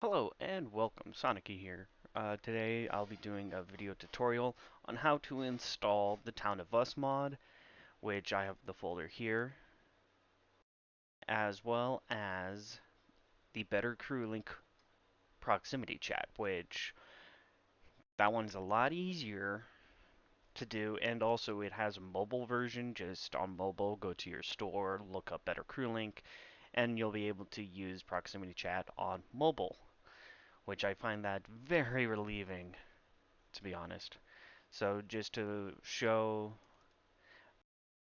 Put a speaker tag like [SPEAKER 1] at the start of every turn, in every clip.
[SPEAKER 1] Hello and welcome, Sonicy here. Today I'll be doing a video tutorial on how to install the Town of Us mod, which I have the folder here, as well as the BetterCrewlink proximity chat, which that one's a lot easier to do, and also it has a mobile version. Just on mobile, go to your store, look up BetterCrewlink, and you'll be able to use proximity chat on mobile, which I find that very relieving, to be honest. So just to show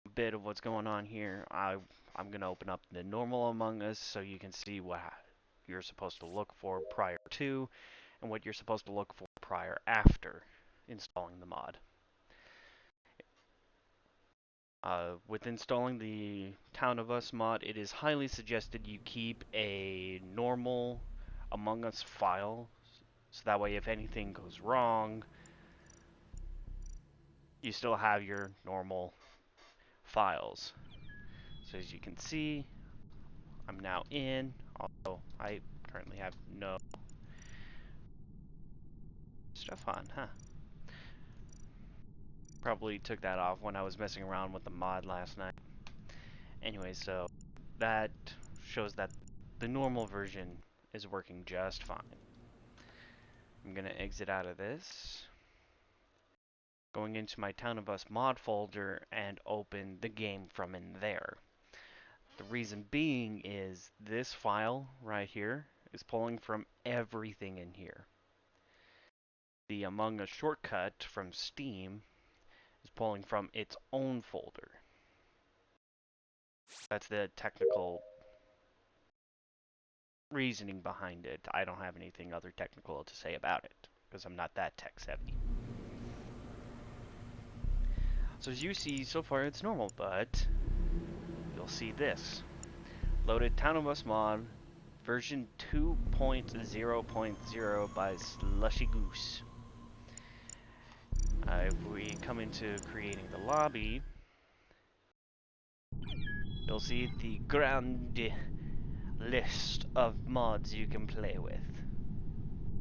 [SPEAKER 1] a bit of what's going on here, I'm going to open up the normal Among Us so you can see what you're supposed to look for prior to and what you're supposed to look for prior after installing the mod. With installing the Town of Us mod, it is highly suggested you keep a normal Among Us file, so that way if anything goes wrong, you still have your normal files. So as you can see, I'm now in, although I currently have no stuff on, huh? Probably took that off when I was messing around with the mod last night. Anyway, so that shows that the normal version is working just fine. I'm gonna exit out of this, going into my Town of Us mod folder and open the game from in there. The reason being is this file right here is pulling from everything in here. The Among Us shortcut from Steam is pulling from its own folder. That's the technical reasoning behind it. I don't have anything other technical to say about it because I'm not that tech savvy. So as you see, so far it's normal, but you'll see this. Loaded Town of Us mod version 2.0.0 by slushiegoose. If we come into creating the lobby, you'll see the grand list of mods you can play with.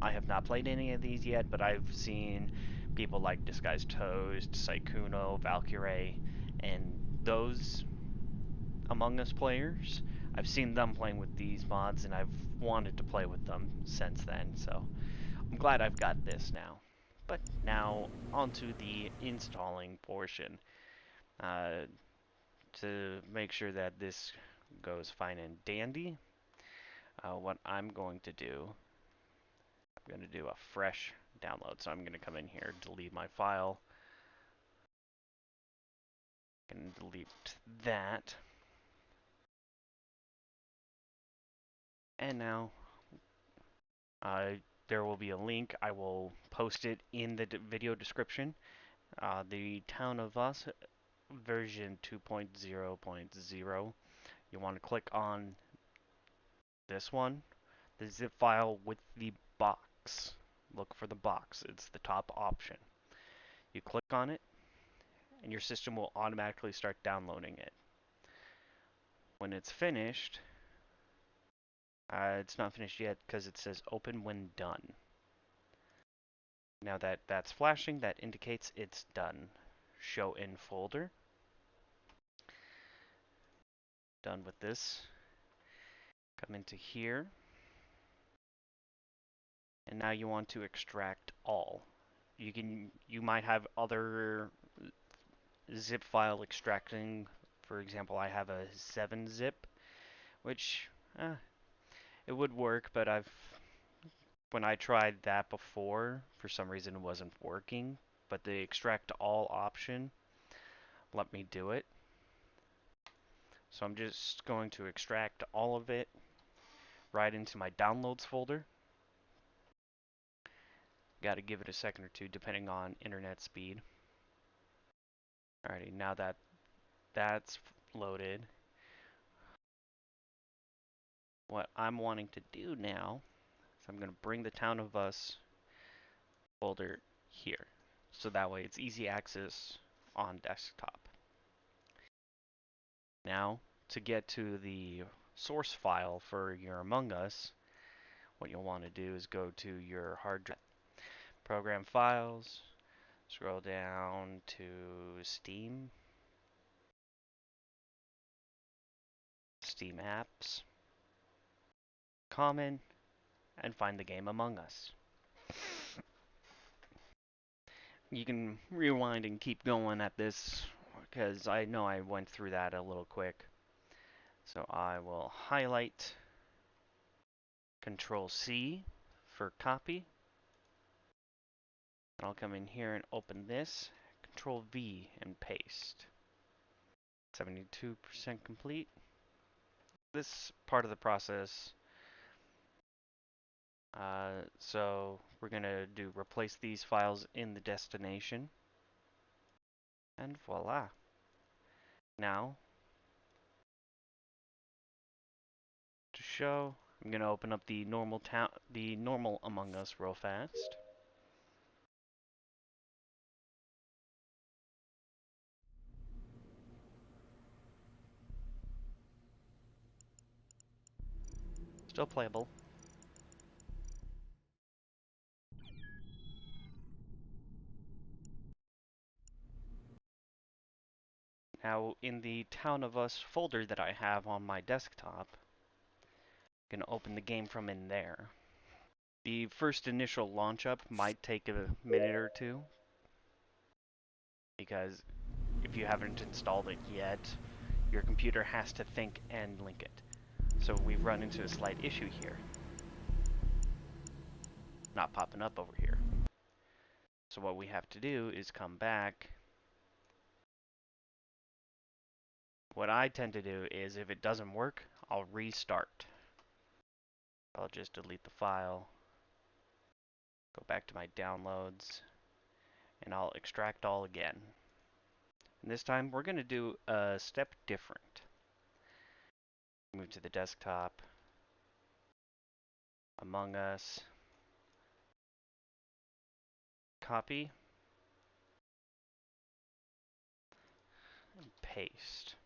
[SPEAKER 1] I have not played any of these yet, but I've seen people like Disguised Toast, Saikuno, Valkyrie, and those Among Us players. I've seen them playing with these mods, and I've wanted to play with them since then, so I'm glad I've got this now. But now, onto the installing portion. To make sure that this goes fine and dandy, what I'm going to do, I'm going to do a fresh download. So I'm going to come in here, delete my file, and delete that. And now there will be a link. I will post it in the video description. The Town of Us version 2.0.0. You want to click on this one, the zip file with the box. Look for the box. It's the top option. You click on it, and your system will automatically start downloading it. When it's finished, it's not finished yet because it says open when done. Now that that's flashing, that indicates it's done. Show in folder. Done with this. Come into here. And now you want to extract all. You might have other zip file extracting. For example, I have a 7-zip, which it would work, but when I tried that before, for some reason it wasn't working. But the extract all option let me do it. So I'm just going to extract all of it right into my downloads folder. Got to give it a second or two depending on internet speed. Alrighty, now that that's loaded, what I'm wanting to do now is I'm going to bring the Town of Us folder here. So that way it's easy access on desktop. Now, to get to the source file for your Among Us, what you'll want to do is go to your hard drive, program files, scroll down to Steam, Steam apps, common, and find the game Among Us. You can rewind and keep going at this because I know I went through that a little quick. So I will highlight, Control C for copy. And I'll come in here and open this, Control V and paste. 72% complete. This part of the process, so we're going to do replace these files in the destination. And voila. Now, to show, I'm going to open up the normal Among Us real fast. Still playable. Now, in the Town of Us folder that I have on my desktop, I'm going to open the game from in there. The first initial launch up might take a minute or two, because if you haven't installed it yet, your computer has to think and link it. So we've run into a slight issue here. Not popping up over here. So what we have to do is come back. What I tend to do is if it doesn't work, I'll restart. I'll just delete the file, go back to my downloads, and I'll extract all again. And this time we're going to do a step different. Move to the desktop, Among Us, copy, and paste.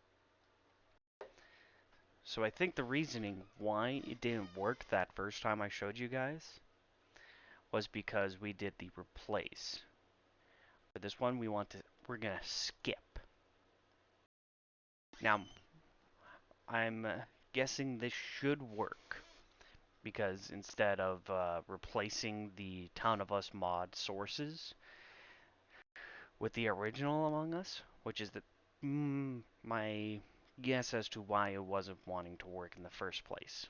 [SPEAKER 1] So I think the reasoning why it didn't work that first time I showed you guys was because we did the replace. For this one, we're gonna skip. Now, I'm guessing this should work because instead of replacing the Town of Us mod sources with the original Among Us, which is my guess as to why it wasn't wanting to work in the first place.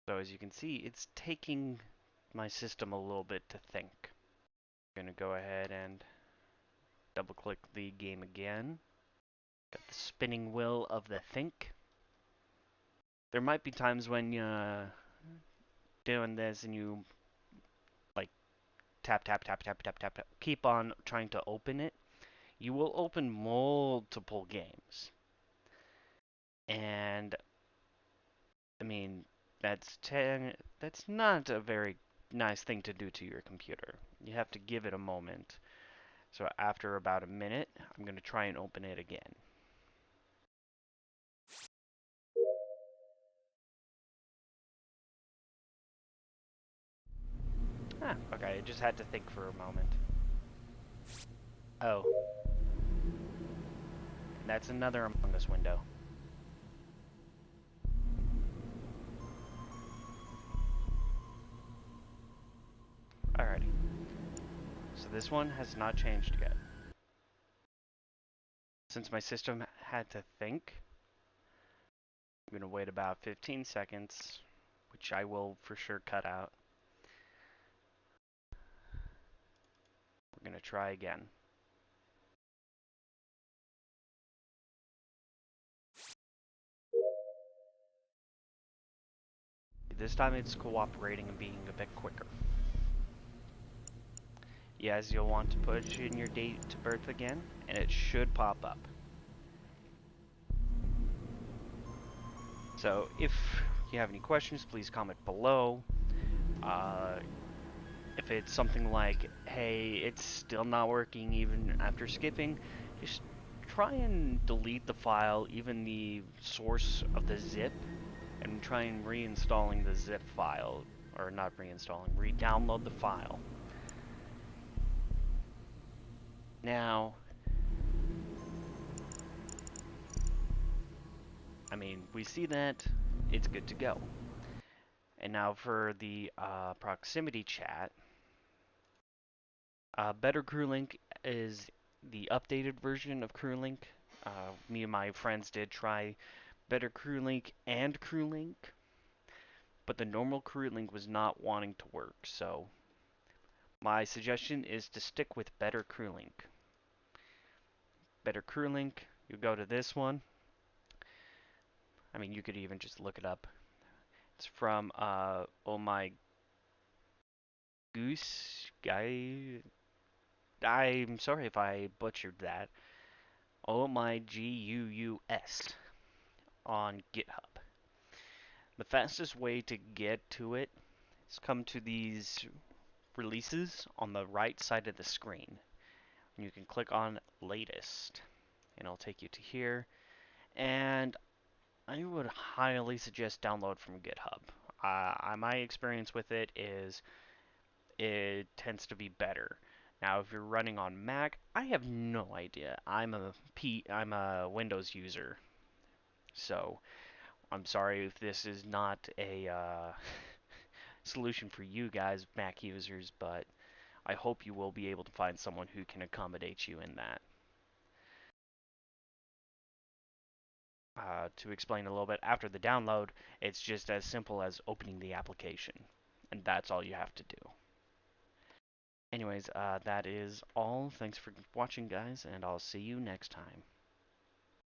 [SPEAKER 1] So as you can see, it's taking my system a little bit to think. I'm going to go ahead and double click the game again. Got the spinning wheel of the think. There might be times when you're doing this and you like tap, tap, tap, tap, tap, tap, tap, keep on trying to open it. You will open multiple games. And I mean, that's not a very nice thing to do to your computer. You have to give it a moment. So after about a minute, I'm going to try and open it again. Okay, I just had to think for a moment. Oh. That's another Among Us window. Alrighty. So this one has not changed yet. Since my system had to think, I'm going to wait about 15 seconds, which I will for sure cut out. We're going to try again. This time it's cooperating and being a bit quicker. Yes, you'll want to put in your date of birth again, and it should pop up. So if you have any questions, please comment below. If it's something like, hey, it's still not working even after skipping, just try and delete the file, even the source of the zip, and try and reinstalling the zip file. or not reinstalling, re-download the file. Now, I mean, we see that it's good to go. And now for the proximity chat, BetterCrewlink is the updated version of CrewLink. Me and my friends did try BetterCrewlink and CrewLink, but the normal CrewLink was not wanting to work. So my suggestion is to stick with BetterCrewlink. BetterCrewlink, you go to this one. I mean, you could even just look it up. It's from OhMyGuus guy. I'm sorry if I butchered that. OhMyGuus on GitHub. The fastest way to get to it is come to these releases on the right side of the screen. You can click on latest and it'll take you to here. And I would highly suggest download from GitHub. My experience with it is it tends to be better. Now, if you're running on Mac, I have no idea. I'm a Windows user, so I'm sorry if this is not a solution for you guys, Mac users, but I hope you will be able to find someone who can accommodate you in that. To explain a little bit, after the download, it's just as simple as opening the application, and that's all you have to do. Anyways, that is all. Thanks for watching, guys, and I'll see you next time.